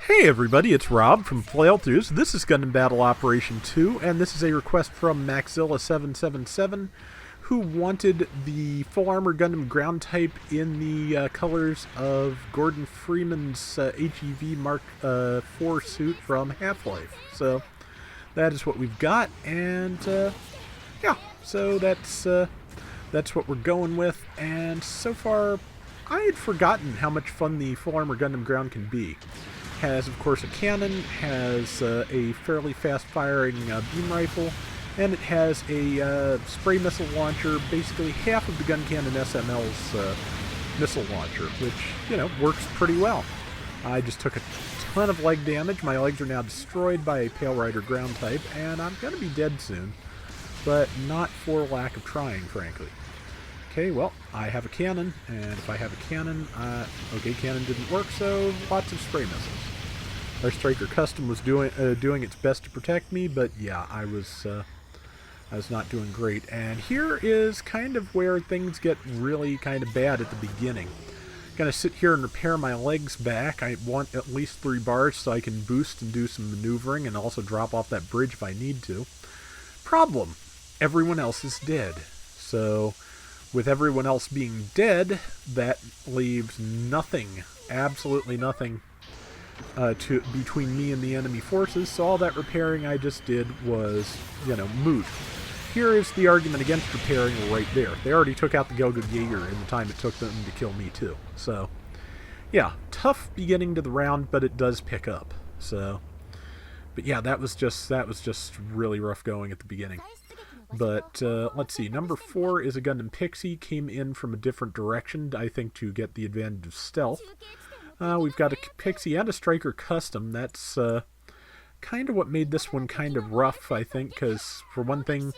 Hey everybody, it's Rob from Flailthroughs. This is Gundam Battle Operation 2, and this is a request from Maxilla777, who wanted the full armor Gundam ground type in the colors of Gordon Freeman's HEV Mark IV suit from Half-Life. So that is what we've got, and yeah, so that's what we're going with. And so far, I had forgotten how much fun the full armor Gundam ground can be. Has, of course, a cannon, has a fairly fast-firing beam rifle, and it has a spray missile launcher, basically half of the gun cannon SML's missile launcher, which, you know, works pretty well. I just took a ton of leg damage. My legs are now destroyed by a Pale Rider ground type, and I'm going to be dead soon, but not for lack of trying, frankly. Okay, well, I have a cannon, and if I have a cannon, okay, cannon didn't work, so lots of spray missiles. Our Striker Custom was doing its best to protect me, but yeah, I was not doing great. And here is kind of where things get really kind of bad at the beginning. Gonna sit here and repair my legs back. I want at least 3 bars so I can boost and do some maneuvering and also drop off that bridge if I need to. Problem: everyone else is dead. So with everyone else being dead, that leaves nothing, absolutely nothing, between me and the enemy forces, so all that repairing I just did was, you know, moot. Here is the argument against repairing right there. They already took out the Gelgo Jaeger in the time it took them to kill me too. So, yeah, tough beginning to the round, but it does pick up. So, but yeah, that was just really rough going at the beginning. But let's see, number 4 is a Gundam Pixie, came in from a different direction, I think to get the advantage of stealth. We've got a Pixie and a Striker Custom. That's kind of what made this one kind of rough, I think, because for one thing,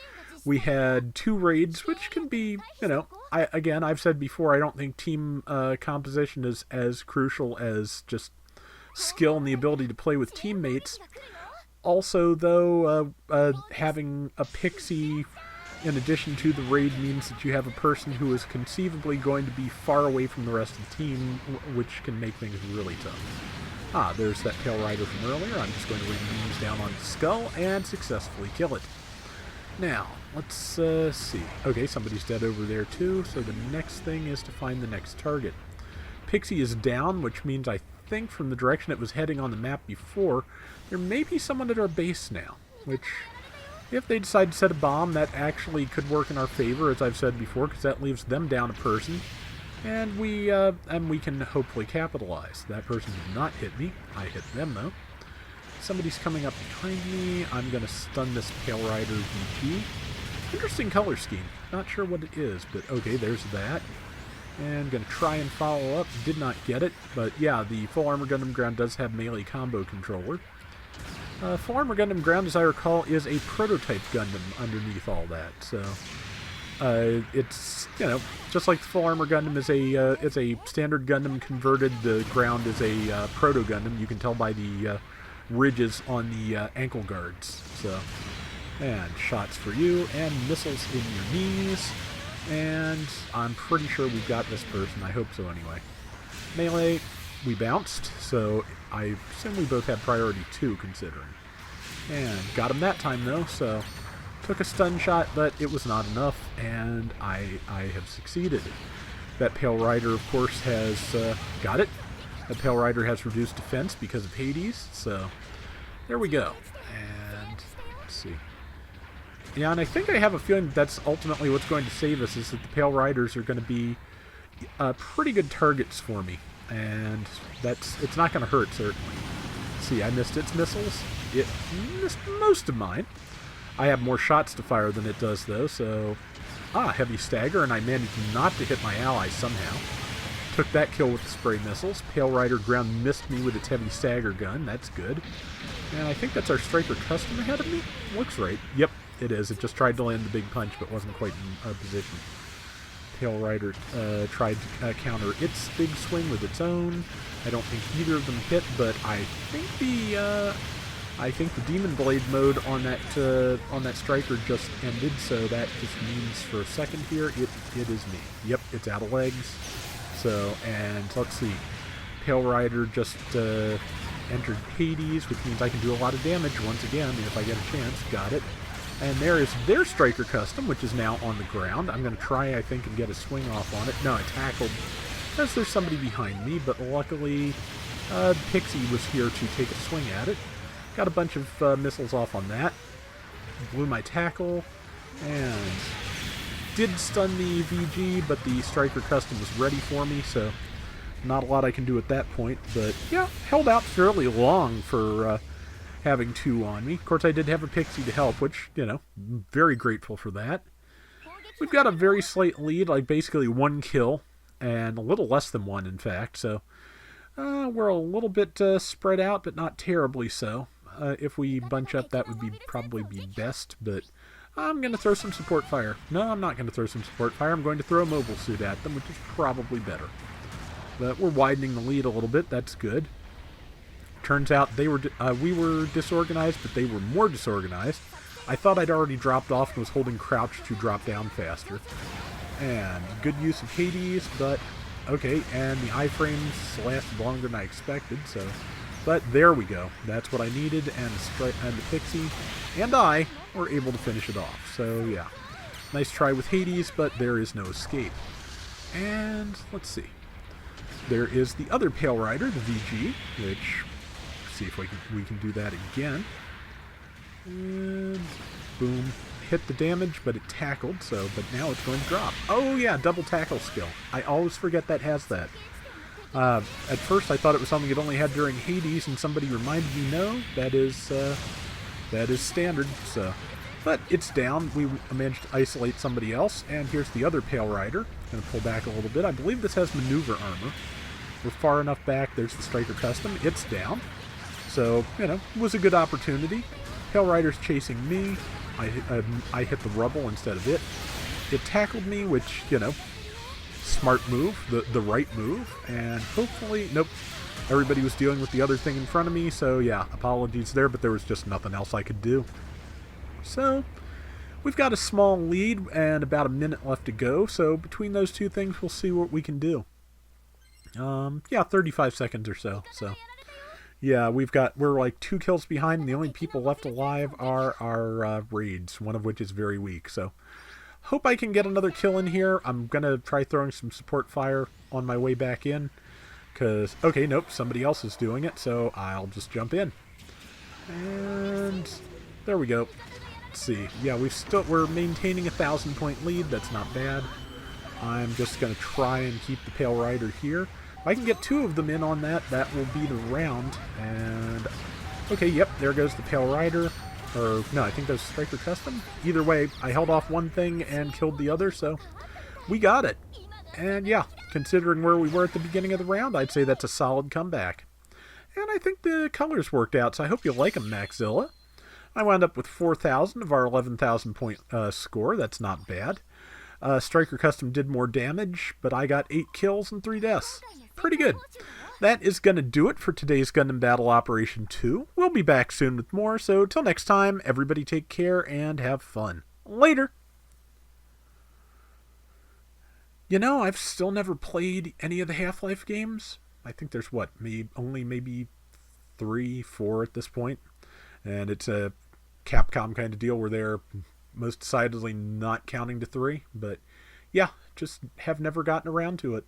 we had 2 raids, which can be, you know, I've said before, I don't think team composition is as crucial as just skill and the ability to play with teammates. Also, though, having a Pixie in addition to the raid means that you have a person who is conceivably going to be far away from the rest of the team, which can make things really tough. Ah, there's that Pale Rider from earlier. I'm just going to rain beams down on the skull and successfully kill it. Now, let's see. Okay, somebody's dead over there too, so the next thing is to find the next target. Pixie is down, which means I think from the direction it was heading on the map before, there may be someone at our base now, which, if they decide to set a bomb, that actually could work in our favor, as I've said before, because that leaves them down a person, and we can hopefully capitalize. That person did not hit me. I hit them, though. Somebody's coming up behind me. I'm going to stun this Pale Rider VP. Interesting color scheme. Not sure what it is, but okay, there's that. And going to try and follow up. Did not get it, but yeah, the Full Armor Gundam Ground does have melee combo controller. Full Armor Gundam Ground, as I recall, is a prototype Gundam underneath all that. So it's, you know, just like the Full Armor Gundam is a standard Gundam converted. The Ground is a proto Gundam. You can tell by the ridges on the ankle guards. So, and shots for you, and missiles in your knees. And I'm pretty sure we've got this person. I hope so, anyway. Melee, we bounced, so I assume we both had priority 2, considering. And got him that time, though, so took a stun shot, but it was not enough, and I have succeeded. That Pale Rider, of course, has got it. That Pale Rider has reduced defense because of Hades, so there we go. And let's see. Yeah, and I think I have a feeling that's ultimately what's going to save us, is that the Pale Riders are going to be pretty good targets for me. And it's not going to hurt, certainly. See, I missed its missiles. It missed most of mine. I have more shots to fire than it does, though, so... Ah, heavy stagger, and I managed not to hit my ally somehow. Took that kill with the spray missiles. Pale Rider Ground missed me with its heavy stagger gun. That's good. And I think that's our Striker Custom ahead of me. Looks right. Yep, it is. It just tried to land the big punch, but wasn't quite in our position. Pale Rider tried to counter its big swing with its own. I don't think either of them hit, but I think the Demon Blade mode on that Striker just ended, so that just means for a second here it is me. Yep, it's out of legs. So, and let's see, Pale Rider just entered Hades, which means I can do a lot of damage once again if I get a chance. Got it. And there is their Striker Custom, which is now on the ground. I'm going to try, I think, and get a swing off on it. No, I tackled because there's somebody behind me, but luckily Pixie was here to take a swing at it. Got a bunch of missiles off on that. Blew my tackle, and did stun the VG, but the Striker Custom was ready for me, so not a lot I can do at that point. But yeah, held out fairly long for having two on me. Of course, I did have a Pixie to help, which, you know, very grateful for that. We've got a very slight lead, like basically one kill, and a little less than one, in fact, so we're a little bit spread out, but not terribly so. If we bunch up, that would probably be best, but I'm going to throw some support fire. No, I'm not going to throw some support fire. I'm going to throw a mobile suit at them, which is probably better. But we're widening the lead a little bit. That's good. Turns out we were disorganized, but they were more disorganized. I thought I'd already dropped off and was holding crouch to drop down faster. And good use of Hades, but okay, and the iframes lasted longer than I expected, so... But there we go. That's what I needed, and the Pixie and I were able to finish it off. So yeah, nice try with Hades, but there is no escape. And let's see. There is the other Pale Rider, the VG, which... see if we can do that again. And boom. Hit the damage, but it tackled, but now it's going to drop. Oh yeah, double tackle skill. I always forget that has that. At first I thought it was something it only had during Hades, and somebody reminded me, no, that is standard, so. But it's down. We managed to isolate somebody else, and here's the other Pale Rider. Going to pull back a little bit. I believe this has maneuver armor. We're far enough back. There's the Striker Custom. It's down. So, you know, it was a good opportunity. Pale Rider's chasing me. I hit the rubble instead of it. It tackled me, which, you know, smart move, the right move, and hopefully, nope, everybody was dealing with the other thing in front of me, so yeah, apologies there, but there was just nothing else I could do. So, we've got a small lead and about a minute left to go, so between those two things, we'll see what we can do. Yeah, 35 seconds or so, yeah, we're like 2 kills behind, and the only people left alive are our raids, one of which is very weak, so hope I can get another kill in here. I'm going to try throwing some support fire on my way back in, because, okay, nope, somebody else is doing it, so I'll just jump in. And there we go. Let's see. Yeah, we're maintaining a 1,000-point lead. That's not bad. I'm just going to try and keep the Pale Rider here. If I can get 2 of them in on that, that will be the round. And, okay, yep, there goes the Pale Rider. Or, no, I think that's Striker Custom. Either way, I held off one thing and killed the other, so we got it. And yeah, considering where we were at the beginning of the round, I'd say that's a solid comeback. And I think the colors worked out, so I hope you like them, Maxilla. I wound up with 4,000 of our 11,000 point score. That's not bad. Striker Custom did more damage, but I got 8 kills and 3 deaths. Pretty good. That is going to do it for today's Gundam Battle Operation 2. We'll be back soon with more, so till next time, everybody take care and have fun. Later! You know, I've still never played any of the Half-Life games. I think there's, what, only maybe 3, 4 at this point. And it's a Capcom kind of deal where they're most decidedly not counting to 3. But, yeah, just have never gotten around to it.